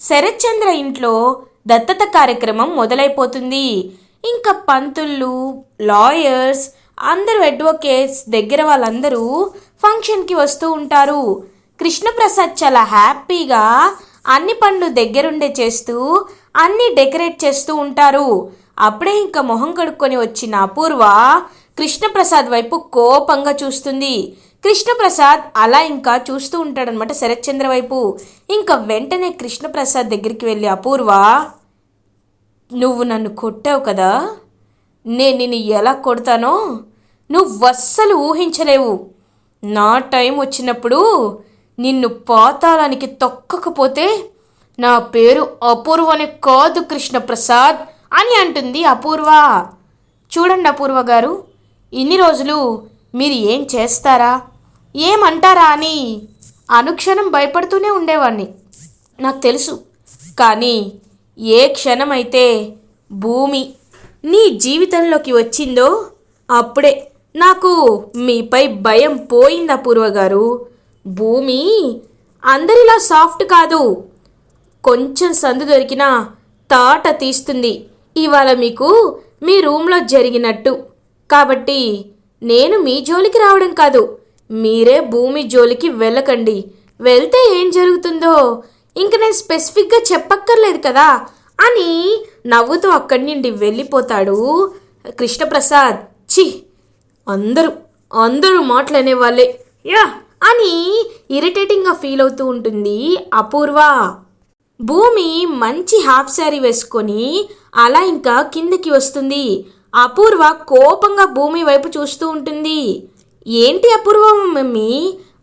శరత్చంద్ర ఇంట్లో దత్తత కార్యక్రమం మొదలైపోతుంది. ఇంకా పంతుళ్ళు, లాయర్స్, అందరూ అడ్వకేట్స్ దగ్గర వాళ్ళందరూ ఫంక్షన్కి వస్తూ ఉంటారు. కృష్ణప్రసాద్ చాలా హ్యాపీగా అన్ని పనులు దగ్గరుండే చేస్తూ అన్నీ డెకరేట్ చేస్తూ ఉంటారు. అప్పుడే ఇంకా మొహం కడుక్కొని వచ్చిన అపూర్వ కృష్ణప్రసాద్ వైపు కోపంగా చూస్తుంది. కృష్ణప్రసాద్ అలా ఇంకా చూస్తూ ఉంటాడనమాట శరత్చంద్ర వైపు. ఇంకా వెంటనే కృష్ణప్రసాద్ దగ్గరికి వెళ్ళి, అపూర్వ, నువ్వు నన్ను కొట్టావు కదా, నేను నిన్ను ఎలా కొడతానో నువ్వు అస్సలు ఊహించలేవు. నా టైం వచ్చినప్పుడు నిన్ను పాతాళానికి తొక్కకపోతే నా పేరు అపూర్వనే కాదు కృష్ణప్రసాద్ అని అంటుంది అపూర్వ. చూడండి అపూర్వ గారు, ఇన్ని రోజులు మీరు ఏం చేస్తారా, ఏమంటారా అని అనుక్షణం భయపడుతూనే ఉండేవాడిని, నాకు తెలుసు. కానీ ఏ క్షణమైతే భూమి నీ జీవితంలోకి వచ్చిందో అప్పుడే నాకు మీపై భయం పోయింది అపూర్వ గారు. భూమి అందరిలా సాఫ్ట్ కాదు, కొంచెం సందు దొరికినా తాట తీస్తుంది. ఇవాళ మీకు మీ రూమ్లో జరిగినట్టు. కాబట్టి నేను మీ జోలికి రావడం కాదు, మీరే భూమి జోలికి వెళ్ళకండి. వెళ్తే ఏం జరుగుతుందో ఇంక నేను స్పెసిఫిక్గా చెప్పక్కర్లేదు కదా అని నవ్వుతూ అక్కడి నుండి వెళ్ళిపోతాడు కృష్ణప్రసాద్. ఛీ, అందరూ మాటలనే వాళ్ళే యా అని ఇరిటేటింగ్గా ఫీల్ అవుతూ ఉంటుంది అపూర్వ. భూమి మంచి హాఫ్ శారీ వేసుకొని అలా ఇంకా కిందకి వస్తుంది. అపూర్వ కోపంగా భూమి వైపు చూస్తూ ఉంటుంది. ఏంటి అపూర్వ మమ్మీ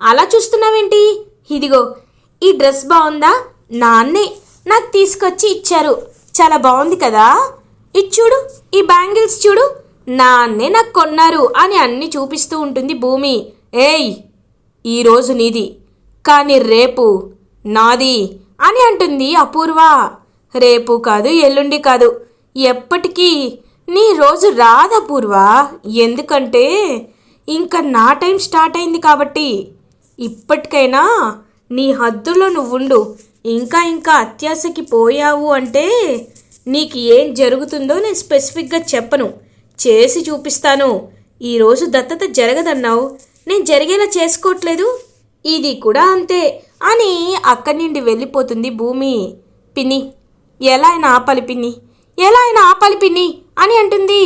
అలా చూస్తున్నావేంటి? ఇదిగో ఈ డ్రెస్ బాగుందా, నాన్నే నాకు తీసుకొచ్చి ఇచ్చారు, చాలా బాగుంది కదా, ఇది చూడు, ఈ బ్యాంగిల్స్ చూడు, నాన్నే నాకు కొన్నారు అని అన్నీ చూపిస్తూ ఉంటుంది భూమి. ఏయ్, ఈరోజు నీది కానీ రేపు నాది అని అంటుంది అపూర్వ. రేపు కాదు, ఎల్లుండి కాదు, ఎప్పటికీ నీ రోజు రాదు అపూర్వ. ఎందుకంటే ఇంకా నా టైం స్టార్ట్ అయింది కాబట్టి. ఇప్పటికైనా నీ హద్దులో నువ్వుండు. ఇంకా అత్యాశకి పోయావు అంటే నీకు ఏం జరుగుతుందో నేను స్పెసిఫిక్గా చెప్పను, చేసి చూపిస్తాను. ఈరోజు దత్తత జరగదన్నావు, నేను జరిగేలా చేసుకోవట్లేదు, ఇది కూడా అంతే అని అక్కడి నుండి వెళ్ళిపోతుంది భూమి. పిన్ని, ఎలా అయినా ఆపాలి పిన్ని, ఎలా అయినా ఆపాలి పిన్ని అని అంటుంది.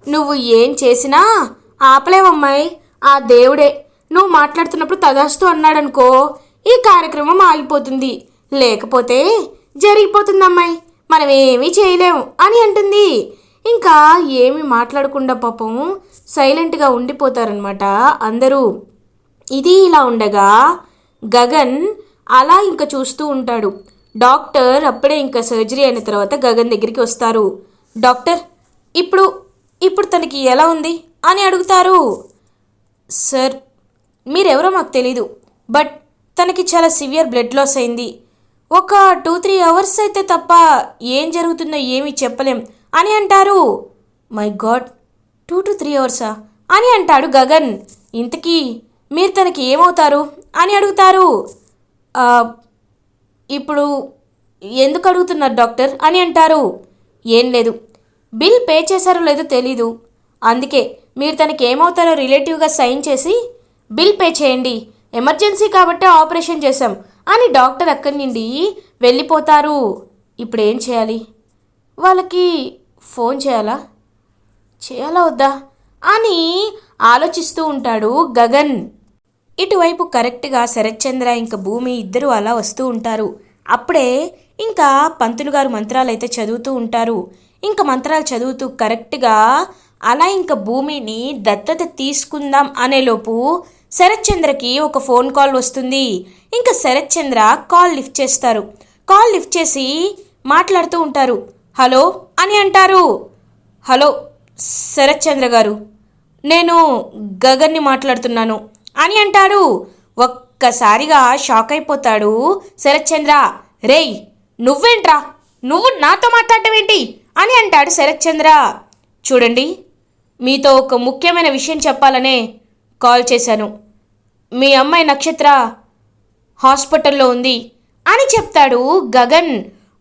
నువ్వు ఏం చేసినా ఆపలేవమ్మాయి, ఆ దేవుడే నువ్వు మాట్లాడుతున్నప్పుడు తదాస్తు అన్నాడనుకో ఈ కార్యక్రమం ఆగిపోతుంది, లేకపోతే జరిగిపోతుందమ్మాయి, మనం ఏమీ చేయలేము అని అంటుంది. ఇంకా ఏమీ మాట్లాడకుండా పాపం సైలెంట్గా ఉండిపోతారనమాట అందరూ. ఇది ఇలా ఉండగా గగన్ అలా ఇంకా చూస్తూ ఉంటాడు. డాక్టర్ అప్పుడే ఇంకా సర్జరీ అయిన తర్వాత గగన్ దగ్గరికి వస్తారు. డాక్టర్, ఇప్పుడు తనకి ఎలా ఉంది అని అడుగుతారు. సార్, మీరెవరో మాకు తెలీదు, బట్ తనకి చాలా సివియర్ బ్లడ్ లాస్ అయింది. ఒక 2-3 అవర్స్ అయితే తప్ప ఏం జరుగుతుందో ఏమీ చెప్పలేం అని అంటారు. మై గాడ్, 2-3 అవర్సా అని అంటాడు గగన్. ఇంతకీ మీరు తనకి ఏమవుతారు అని అడుగుతారు. ఇప్పుడు ఎందుకు అడుగుతున్నారు డాక్టర్ అని అంటారు. ఏం లేదు, బిల్ పే చేశారో లేదో తెలీదు, అందుకే మీరు తనకి ఏమవుతారో రిలేటివ్గా సైన్ చేసి బిల్ పే చేయండి, ఎమర్జెన్సీ కాబట్టి ఆపరేషన్ చేశాం అని డాక్టర్ అక్కడి నుండి వెళ్ళిపోతారు. ఇప్పుడు ఏం చేయాలి? వాళ్ళకి ఫోన్ చేయాలా వద్దా అని ఆలోచిస్తూ ఉంటాడు గగన్. ఇటువైపు కరెక్ట్గా శరత్చంద్ర ఇంకా భూమి ఇద్దరు అలా వస్తూ ఉంటారు. అప్పుడే ఇంకా పంతులు గారు మంత్రాలు అయితే చదువుతూ ఉంటారు. ఇంకా మంత్రాలు చదువుతూ కరెక్ట్గా అలా ఇంకా భూమిని దత్తత తీసుకుందాం అనేలోపు శరత్చంద్రకి ఒక ఫోన్ కాల్ వస్తుంది. ఇంకా శరత్చంద్ర కాల్ లిఫ్ట్ చేస్తారు. కాల్ లిఫ్ట్ చేసి మాట్లాడుతూ ఉంటారు. హలో అని అంటారు. హలో శరత్చంద్ర గారు, నేను గగన్ని మాట్లాడుతున్నాను అని అంటాడు. ఒక్కసారిగా షాక్ అయిపోతాడు శరత్చంద్ర. రేయ్, నువ్వేంట్రా, నువ్వు నాతో మాట్లాడటం ఏంటి అని అంటాడు శరత్చంద్ర. చూడండి, మీతో ఒక ముఖ్యమైన విషయం చెప్పాలనే కాల్ చేశాను. మీ అమ్మాయి నక్షత్ర హాస్పిటల్లో ఉంది అని చెప్తాడు గగన్.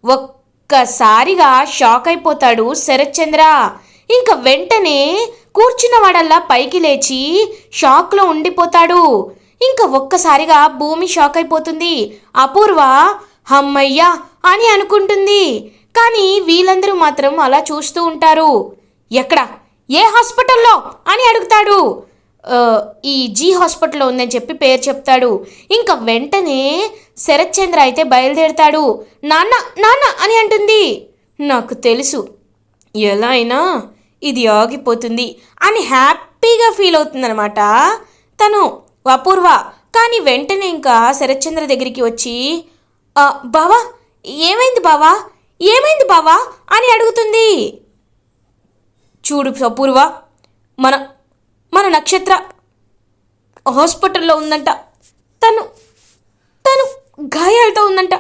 ఒక్కసారిగా షాక్ అయిపోతాడు శరత్చంద్ర. ఇంక వెంటనే కూర్చున్నవాడల్లా పైకి లేచి షాక్లో ఉండిపోతాడు. ఇంకా ఒక్కసారిగా భూమి షాక్ అయిపోతుంది. అపూర్వ హమ్మయ్యా అని అనుకుంటుంది. కానీ వీళ్ళందరూ మాత్రం అలా చూస్తూ ఉంటారు. ఎక్కడ, ఏ హాస్పిటల్లో అని అడుగుతాడు. ఈ జీ హాస్పిటల్లో ఉందని చెప్పి పేరు చెప్తాడు. ఇంకా వెంటనే శరత్చంద్ర అయితే బయలుదేరుతాడు. నాన్న నాన్న అని అంటుంది. నాకు తెలుసు ఎలా అయినా ఇది ఆగిపోతుంది అని హ్యాపీగా ఫీల్ అవుతుందనమాట తను అపూర్వ. కానీ వెంటనే ఇంకా శరత్చంద్ర దగ్గరికి వచ్చి బావా ఏమైంది బావా, ఏమైంది బావా అని అడుగుతుంది. చూడు అపూర్వ, మన మన నక్షత్ర హాస్పిటల్లో ఉందంట. తను తను గాయాలతో ఉందంట,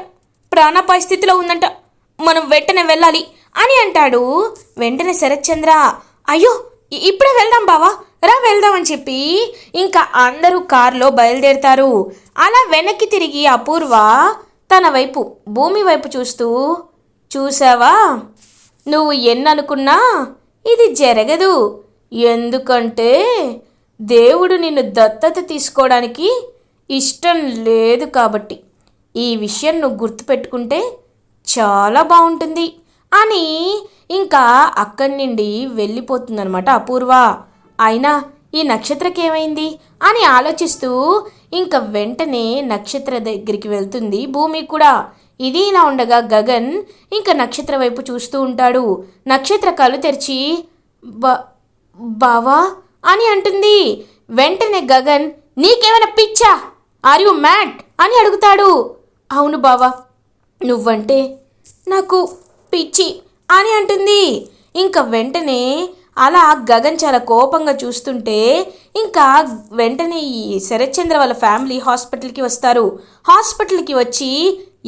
ప్రాణాపాయ స్థితిలో ఉందంట. మనం వెంటనే వెళ్ళాలి అని అంటాడు. వెంటనే శరత్చంద్ర అయ్యో ఇప్పుడే వెళ్దాం బావా, రా వెళ్దామని చెప్పి ఇంకా అందరూ కారులో బయలుదేరుతారు. అలా వెనక్కి తిరిగి అపూర్వ తన వైపు భూమి వైపు చూస్తూ, చూసావా, నువ్వు ఎన్ననుకున్నా ఇది జరగదు. ఎందుకంటే దేవుడు నిన్ను దత్తత తీసుకోవడానికి ఇష్టం లేదు కాబట్టి. ఈ విషయం నువ్వు గుర్తుపెట్టుకుంటే చాలా బాగుంటుంది అని ఇంకా అక్కడి నుండి వెళ్ళిపోతుందనమాట అపూర్వ. అయినా ఈ నక్షత్రకి ఏమైంది అని ఆలోచిస్తూ ఇంకా వెంటనే నక్షత్ర దగ్గరికి వెళ్తుంది భూమి కూడా. ఇది ఇలా ఉండగా గగన్ ఇంకా నక్షత్ర వైపు చూస్తూ ఉంటాడు. నక్షత్ర కళ్ళు తెరిచి బావా అని అంటుంది. వెంటనే గగన్ నీకేమైనా పిచ్చా, ఆర్ యు మ్యాడ్ అని అడుగుతాడు. అవును బావా, నువ్వంటే నాకు పిచ్చి అని అంటుంది. ఇంకా వెంటనే అలా గగన్ చాలా కోపంగా చూస్తుంటే ఇంకా వెంటనే ఈ శరత్చంద్ర వాళ్ళ ఫ్యామిలీ హాస్పిటల్కి వస్తారు. హాస్పిటల్కి వచ్చి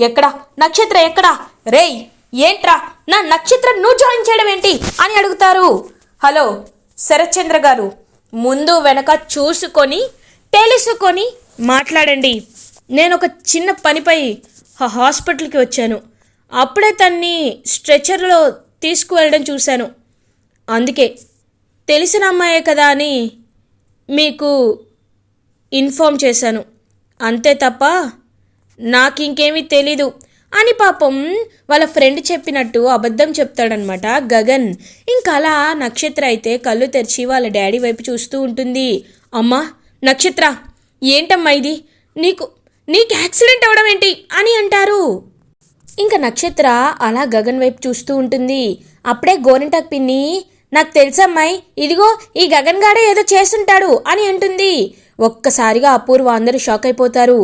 ఎక్కడా నక్షత్ర ఎక్కడా, రేయ్ ఏంట్రా నా నక్షత్ర నువ్వు జాయిన్ చేయడం ఏంటి అని అడుగుతారు. హలో శరత్చంద్ర గారు, ముందు వెనక చూసుకొని తెలుసుకొని మాట్లాడండి. నేను ఒక చిన్న పనిపై హాస్పిటల్కి వచ్చాను. అప్పుడే తన్ని స్ట్రెచర్లో తీసుకువెళ్ళడం చూశాను. అందుకే తెలిసిన అమ్మాయే కదా అని మీకు ఇన్ఫామ్ చేశాను. అంతే తప్ప నాకు ఇంకేమీ తెలీదు అని పాపం వాళ్ళ ఫ్రెండ్ చెప్పినట్టు అబద్ధం చెప్తాడనమాట గగన్. ఇంకా అలా నక్షత్ర అయితే కళ్ళు తెరిచి వాళ్ళ డాడీ వైపు చూస్తూ ఉంటుంది. అమ్మా నక్షత్ర, ఏంటమ్మా ఇది, నీకు యాక్సిడెంట్ అవ్వడం ఏంటి అని అంటారు. ఇంకా నక్షత్ర అలా గగన్ వైపు చూస్తూ ఉంటుంది. అప్పుడే గోరింటాకు పిన్ని, నాకు తెలుసమ్మాయి, ఇదిగో ఈ గగన్ గాడే ఏదో చేస్తుంటాడు అని అంటుంది. ఒక్కసారిగా అపూర్వ అందరూ షాక్ అయిపోతారు.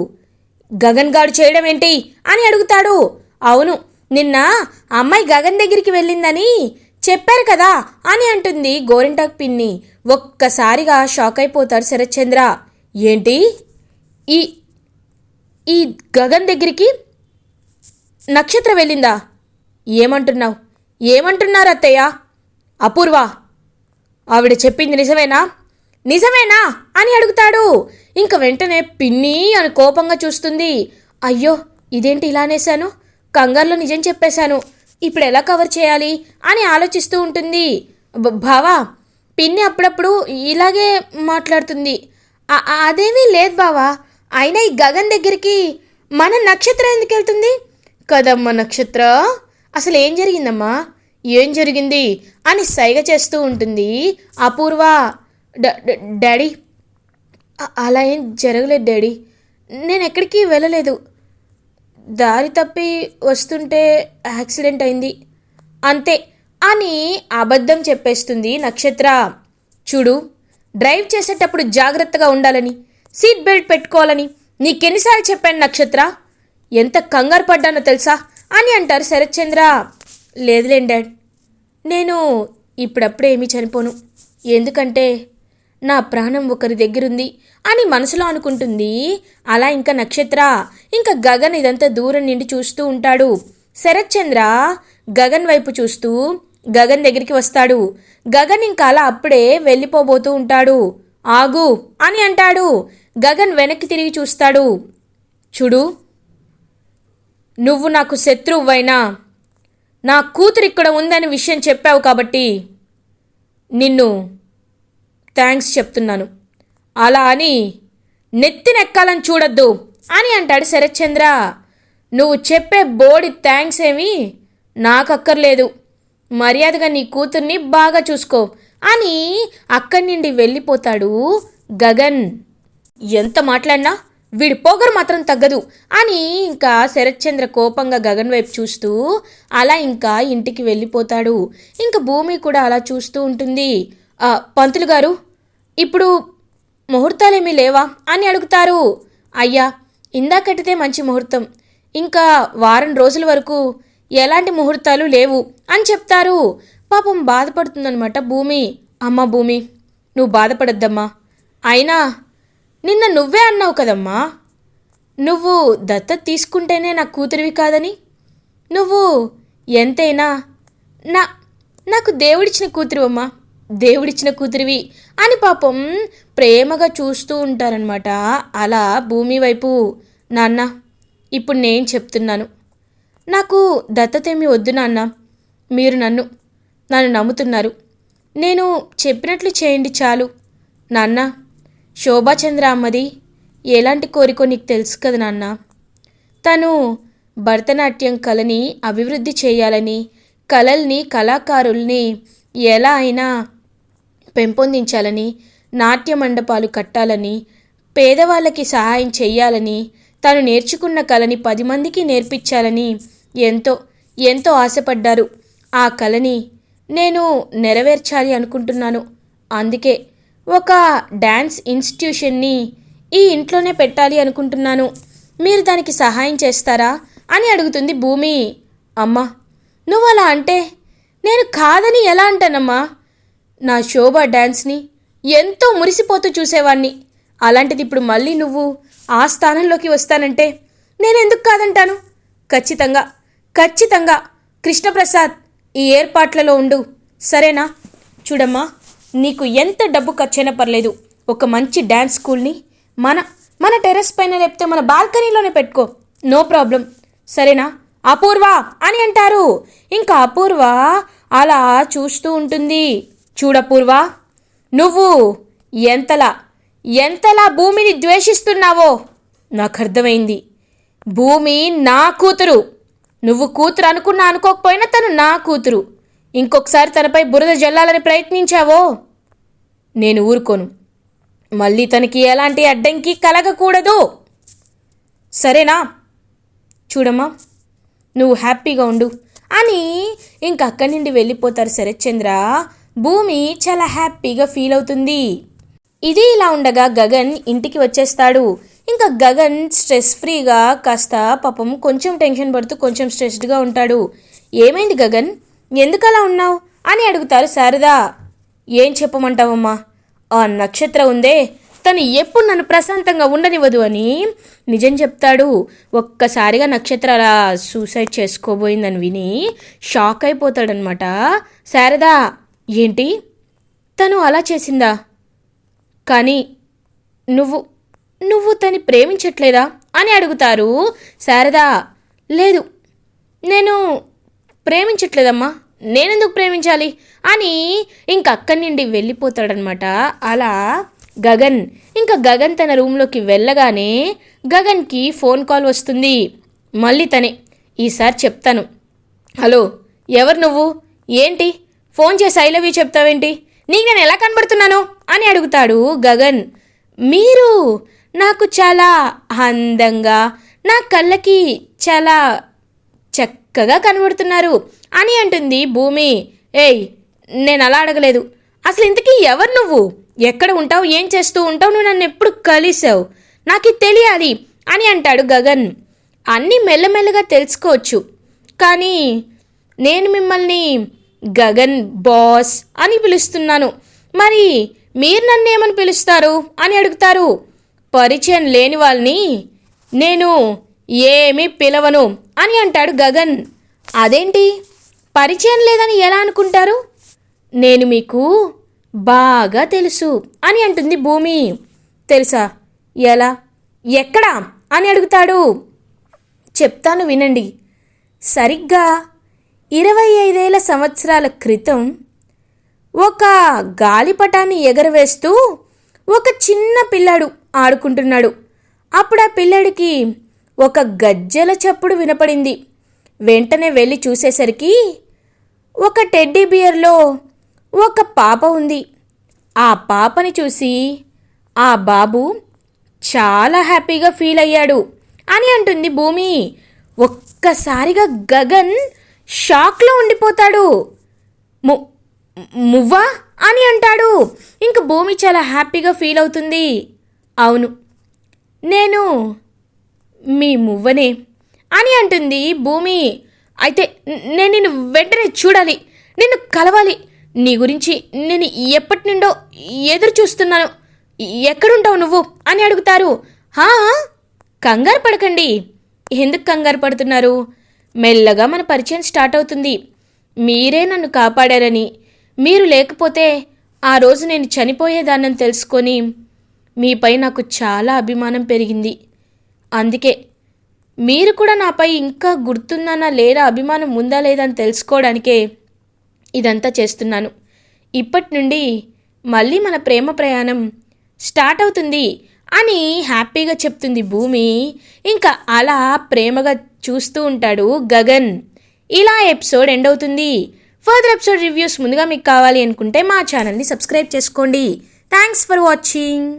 గగన్ గాడు చేయడం ఏంటి అని అడుగుతాడు. అవును, నిన్న అమ్మాయి గగన్ దగ్గరికి వెళ్ళిందని చెప్పారు కదా అని అంటుంది గోరింటాకు పిన్ని. ఒక్కసారిగా షాక్ అయిపోతాడు శరత్చంద్ర. ఏంటి, ఈ ఈ గగన్ దగ్గరికి నక్షత్ర వెళ్ళిందా? ఏమంటున్నారు అత్తయ్య? అపూర్వ, ఆవిడ చెప్పింది నిజమేనా అని అడుగుతాడు. ఇంక వెంటనే పిన్ని అని కోపంగా చూస్తుంది. అయ్యో ఇదేంటి ఇలా అనేశాను, కంగారులో నిజం చెప్పేశాను, ఇప్పుడు ఎలా కవర్ చేయాలి అని ఆలోచిస్తూ ఉంటుంది. బావా, పిన్ని అప్పుడప్పుడు ఇలాగే మాట్లాడుతుంది. అదేమీ లేదు బావా, అయినా ఈ గగన్ దగ్గరికి మన నక్షత్రం ఎందుకు వెళ్తుంది కదమ్మా? నక్షత్ర, అసలు ఏం జరిగిందమ్మా, ఏం జరిగింది అని సైగ చేస్తూ ఉంటుంది అపూర్వ. డాడీ, అలా ఏం జరగలేదు డాడీ, నేను ఎక్కడికి వెళ్ళలేదు, దారి తప్పి వస్తుంటే యాక్సిడెంట్ అయింది అంతే అని అబద్ధం చెప్పేస్తుంది నక్షత్ర. చూడు, డ్రైవ్ చేసేటప్పుడు జాగ్రత్తగా ఉండాలని, సీట్ బెల్ట్ పెట్టుకోవాలని నీకెన్నిసార్లు చెప్పాను నక్షత్ర, ఎంత కంగారు పడ్డానో తెలుసా అని అంటారు శరత్చంద్ర. లేదులేండి డాడ్, నేను ఇప్పుడప్పుడే ఏమీ చనిపోను, ఎందుకంటే నా ప్రాణం ఒకరి దగ్గరుంది అని మనసులో అనుకుంటుంది. అలా ఇంకా నక్షత్ర ఇంకా గగన్ ఇదంతా దూరం నుండి చూస్తూ ఉంటాడు. శరత్చంద్ర గగన్ వైపు చూస్తూ గగన్ దగ్గరికి వస్తాడు. గగన్ ఇంకా అలా అప్పుడే వెళ్ళిపోబోతూ ఉంటాడు. ఆగు అని అంటాడు. గగన్ వెనక్కి తిరిగి చూస్తాడు. చూడు, నువ్వు నాకు శత్రువువైనా నా కూతురు ఇక్కడ ఉందనే విషయం చెప్పావు కాబట్టి నిన్ను థ్యాంక్స్ చెప్తున్నాను. అలా అని నెత్తినెక్కాలని చూడొద్దు అని అంటాడు శరత్చంద్ర. నువ్వు చెప్పే బోడి థ్యాంక్స్ ఏమీ నాకక్కర్లేదు. మర్యాదగా నీ కూతుర్ని బాగా చూసుకో అని అక్కడి నుండి వెళ్ళిపోతాడు గగన్. ఎంత మాట్లాడినా వీడి పొగరు మాత్రం తగ్గదు అని ఇంకా శరత్చంద్ర కోపంగా గగన్ వైపు చూస్తూ అలా ఇంకా ఇంటికి వెళ్ళిపోతాడు. ఇంకా భూమి కూడా అలా చూస్తూ ఉంటుంది. పంతులు గారు, ఇప్పుడు ముహూర్తాలేమీ లేవా అని అడుగుతారు. అయ్యా, ఇందాకటితే మంచి ముహూర్తం, ఇంకా వారం రోజుల వరకు ఎలాంటి ముహూర్తాలు లేవు అని చెప్తారు. పాపం బాధపడుతుందనమాట భూమి. అమ్మ భూమి, నువ్వు బాధపడద్దమ్మా. అయినా నిన్న నువ్వే అన్నావు కదమ్మా, నువ్వు దత్తత తీసుకుంటేనే నా కూతురివి కాదని. నువ్వు ఎంతైనా నాకు దేవుడిచ్చిన కూతురివమ్మా, దేవుడిచ్చిన కూతురివి అని పాపం ప్రేమగా చూస్తూ ఉంటారనమాట. అలా భూమి వైపు, నాన్న ఇప్పుడు నేను చెప్తున్నాను, నాకు దత్తతేమీ వద్దు నాన్న. మీరు నన్ను నమ్ముతున్నారు, నేను చెప్పినట్లు చేయండి చాలు. నాన్న, శోభాచంద్ర అమ్మది ఎలాంటి కోరికో నీకు తెలుసు కదా నాన్న. తను భరతనాట్యం కళని అభివృద్ధి చేయాలని, కళల్ని కళాకారుల్ని ఎలా అయినా పెంపొందించాలని, నాట్య మండపాలు కట్టాలని, పేదవాళ్ళకి సహాయం చేయాలని, తను నేర్చుకున్న కళని 10 మందికి నేర్పించాలని ఎంతో ఎంతో ఆశపడ్డారు. ఆ కళని నేను నెరవేర్చాలి అనుకుంటున్నాను. అందుకే ఒక డ్యాన్స్ ఇన్స్టిట్యూషన్ని ఈ ఇంట్లోనే పెట్టాలి అనుకుంటున్నాను. మీరు దానికి సహాయం చేస్తారా అని అడుగుతుంది భూమి. అమ్మా, నువ్వు అలా అంటే నేను కాదని ఎలా అంటానమ్మా? నా శోభ డ్యాన్స్ని ఎంతో మురిసిపోతూ చూసేవాణ్ణి. అలాంటిది ఇప్పుడు మళ్ళీ నువ్వు ఆ స్థానంలోకి వస్తానంటే నేనెందుకు కాదంటాను? ఖచ్చితంగా కృష్ణప్రసాద్ ఈ ఏర్పాట్లలో ఉండు, సరేనా? చూడమ్మా, నీకు ఎంత డబ్బు ఖర్చైనా పర్లేదు, ఒక మంచి డ్యాన్స్ స్కూల్ని మన టెర్రస్ పైన లేకపోతే మన బాల్కనీలోనే పెట్టుకో, నో ప్రాబ్లం, సరేనా? అపూర్వ అని అంటారు. ఇంకా అపూర్వ అలా చూస్తూ ఉంటుంది. చూడపూర్వ, నువ్వు ఎంతలా భూమిని ద్వేషిస్తున్నావో నాకు అర్థమైంది. భూమి నా కూతురు, నువ్వు కూతురు అనుకున్నా అనుకోకపోయినా తను నా కూతురు. ఇంకొకసారి తనపై బురద జల్లాలని ప్రయత్నించావో నేను ఊరుకోను. మళ్ళీ తనకి ఎలాంటి అడ్డంకి కలగకూడదు, సరేనా? చూడమ్మా, నువ్వు హ్యాపీగా ఉండు అని ఇంక అక్కడి నుండి వెళ్ళిపోతారు శరత్చంద్ర. భూమి చాలా హ్యాపీగా ఫీల్ అవుతుంది. ఇది ఇలా ఉండగా గగన్ ఇంటికి వచ్చేస్తాడు. ఇంకా గగన్ స్ట్రెస్ ఫ్రీగా కాస్త పాపం కొంచెం టెన్షన్ పడుతూ కొంచెం స్ట్రెస్డ్గా ఉంటాడు. ఏమైంది గగన్, ఎందుకు అలా ఉన్నావు అని అడుగుతారు శారదా. ఏం చెప్పమంటావమ్మా, ఆ నక్షత్ర ఉందే, తను ఎప్పుడు నన్ను ప్రశాంతంగా ఉండనివ్వదు అని నిజం చెప్తాడు. ఒక్కసారిగా నక్షత్ర అలా సూసైడ్ చేసుకోబోయిందని విని షాక్ అయిపోతాడనమాట. శారదా, ఏంటి తను అలా చేసిందా? కానీ నువ్వు తన్ని ప్రేమించట్లేదా అని అడుగుతారు శారదా. లేదు, నేను ప్రేమించట్లేదమ్మా, నేనెందుకు ప్రేమించాలి అని ఇంక అక్కడి నుండి వెళ్ళిపోతాడనమాట. అలా గగన్ తన రూమ్లోకి వెళ్ళగానే గగన్కి ఫోన్ కాల్ వస్తుంది. మళ్ళీ తనే. ఈసారి చెప్తాను. హలో, ఎవరు నువ్వు? ఏంటి ఫోన్ చేసి ఐ లవ్ యూ చెప్తావేంటి? నీకు నేను ఎలా కనబడుతున్నాను అని అడుగుతాడు గగన్. మీరు నాకు చాలా అందంగా, నా కళ్ళకి చాలా చక్కగా కనబడుతున్నారు అని అంటుంది భూమి. ఏయ్, నేను అలా అడగలేదు. అసలు ఇంతకీ ఎవరు నువ్వు? ఎక్కడ ఉంటావు? ఏం చేస్తూ ఉంటావు? నువ్వు నన్ను ఎప్పుడు కలిసావు? నాకు ఇది తెలియాలి అని అంటాడు గగన్. అన్నీ మెల్లమెల్లగా తెలుసుకోవచ్చు, కానీ నేను మిమ్మల్ని గగన్ బాస్ అని పిలుస్తున్నాను. మరి మీరు నన్ను ఏమని పిలుస్తారు అని అడుగుతారు. పరిచయం లేని వాళ్ళని నేను ఏమీ పిలవను అని అంటాడు గగన్. అదేంటి, పరిచయం లేదని ఎలా అనుకుంటారు? నేను మీకు బాగా తెలుసు అని అంటుంది భూమి. తెలుసా? ఎలా? ఎక్కడా అని అడుగుతాడు. చెప్తాను వినండి. సరిగ్గా 25 సంవత్సరాల క్రితం ఒక గాలిపటాన్ని ఎగరవేస్తూ ఒక చిన్న పిల్లాడు ఆడుకుంటున్నాడు. అప్పుడు ఆ పిల్లాడికి ఒక గజ్జెల చప్పుడు వినపడింది. వెంటనే వెళ్ళి చూసేసరికి ఒక టెడ్డీ బియర్లో ఒక పాప ఉంది. ఆ పాపని చూసి ఆ బాబు చాలా హ్యాపీగా ఫీల్ అయ్యాడు అని అంటుంది భూమి. ఒక్కసారిగా గగన్ షాక్లో ఉండిపోతాడు. మువ్వా అని అంటాడు. ఇంక భూమి చాలా హ్యాపీగా ఫీల్ అవుతుంది. అవును, నేను మీ మువ్వనే అని అంటుంది భూమి. అయితే నేను నిన్ను వెంటనే చూడాలి, నిన్ను కలవాలి. నీ గురించి నేను ఎప్పటి నుండో ఎదురు చూస్తున్నాను. ఎక్కడుంటావు నువ్వు అని అడుగుతారు. కంగారు పడకండి. ఎందుకు కంగారు పడుతున్నారు? మెల్లగా మన పరిచయం స్టార్ట్ అవుతుంది. మీరే నన్ను కాపాడారని, మీరు లేకపోతే ఆ రోజు నేను చనిపోయేదాన్నని తెలుసుకొని మీపై నాకు చాలా అభిమానం పెరిగింది. అందుకే మీరు కూడా నాపై ఇంకా గుర్తుందన్నా లేదా అభిమానం ఉందా లేదా అని తెలుసుకోవడానికే ఇదంతా చేస్తున్నాను. ఇప్పటి నుండి మళ్ళీ మన ప్రేమ ప్రయాణం స్టార్ట్ అవుతుంది అని హ్యాపీగా చెప్తుంది భూమి. ఇంకా అలా ప్రేమగా చూస్తూ ఉంటాడు గగన్. ఇలా ఎపిసోడ్ ఎండ్ అవుతుంది. ఫర్దర్ ఎపిసోడ్ రివ్యూస్ ముందుగా మీకు కావాలి అనుకుంటే మా ఛానల్ని సబ్స్క్రైబ్ చేసుకోండి. Thanks for watching.